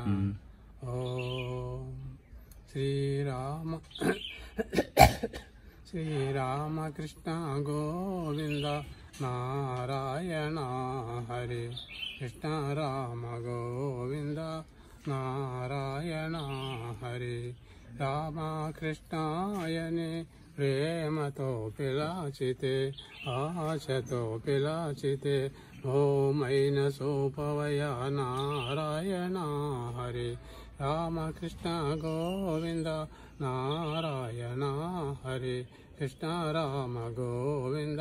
ఓం శ్రీరామ శ్రీరామకృష్ణ గోవింద నారాయణ హరి కృష్ణ రామ గోవింద నారాయణ హరి రామకృష్ణాయని ప్రేమతో పిలాచితే ఆశతో పిలాచితే ఓమైన సోపవయ నారాయణ హరి రామకృష్ణ గోవింద నారాయణ హరి కృష్ణ రామ గోవింద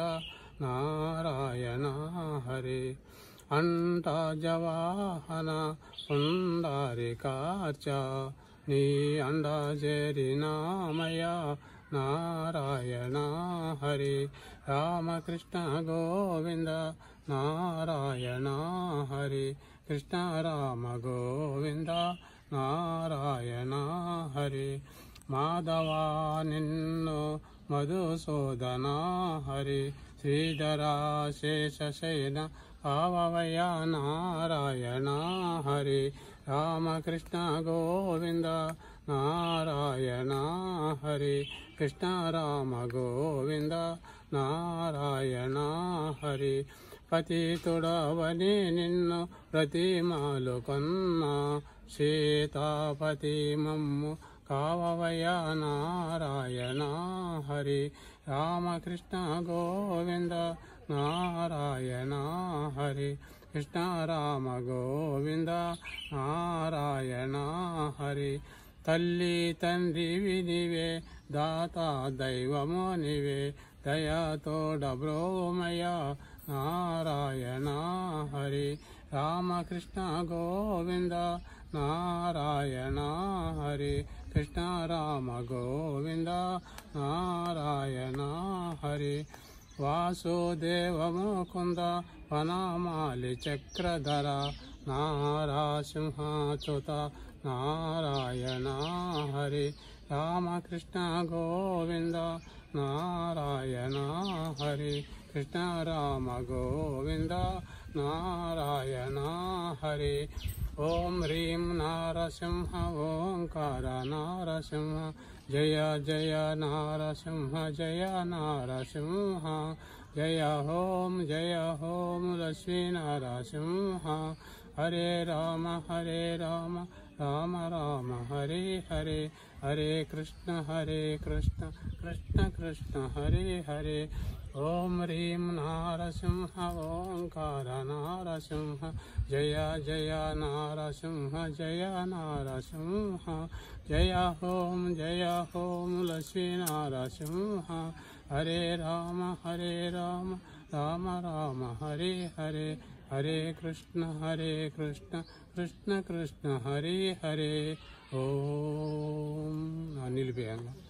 నారాయణ హరి అంట జవాహన పుండరీకార్చ నీ అండా చేరినామయ నారాయణ హరి రామకృష్ణ గోవింద నారాయణ హరి కృష్ణ రామ గోవింద నారాయణ హరి మాధవ నిన్ను మధుసూదన హరి శ్రీధరా శేషశయన పావయ నారాయణ హరి రామకృష్ణ గోవింద నారాయణ హరి కృష్ణ రామ గోవింద నారాయణ హరి పతితుడవని నిన్ను ప్రతిమాలు కొన్నా సీతాపతి మమ్ము కావవయ నారాయణ హరి రామకృష్ణ గోవింద నారాయణ హరి కృష్ణ రామ గోవింద నారాయణ హరి తల్లి తండ్రివి నీవే దాత దైవము నీవే దయతోడ బ్రోమయ నారాయణ హరి రామకృష్ణ గోవింద నారాయణ హరి కృష్ణ రామ గోవింద నారాయణ హరి వాసుదేవ ముకుంద వనమాలి చక్రధర నారాసింహచ్యుత నారాయణ హరి రామకృష్ణ గోవింద నారాయణ హరి కృష్ణ రామ గోవింద నారాయణ హరి ఓం హ్రీం నారసింహ ఓంకార నారసింహ జయ జయ నారసింహ జయ నారసింహ జయ హోం లక్ష్మీ నారసింహ హరే రామ రామ రామ హరే హరే హరే కృష్ణ కృష్ణ కృష్ణ హరే హరే ఓం హ్రీం నారసింహ ఓంకార నారసింహ జయ జయ నారసింహ జయ నారసింహ జయ హోం లక్ష్మీ నారసింహ హరే రామ రామ రామ హరే హరే హరే కృష్ణ కృష్ణ కృష్ణ హరే హరే ఓం నిలిపేయంగా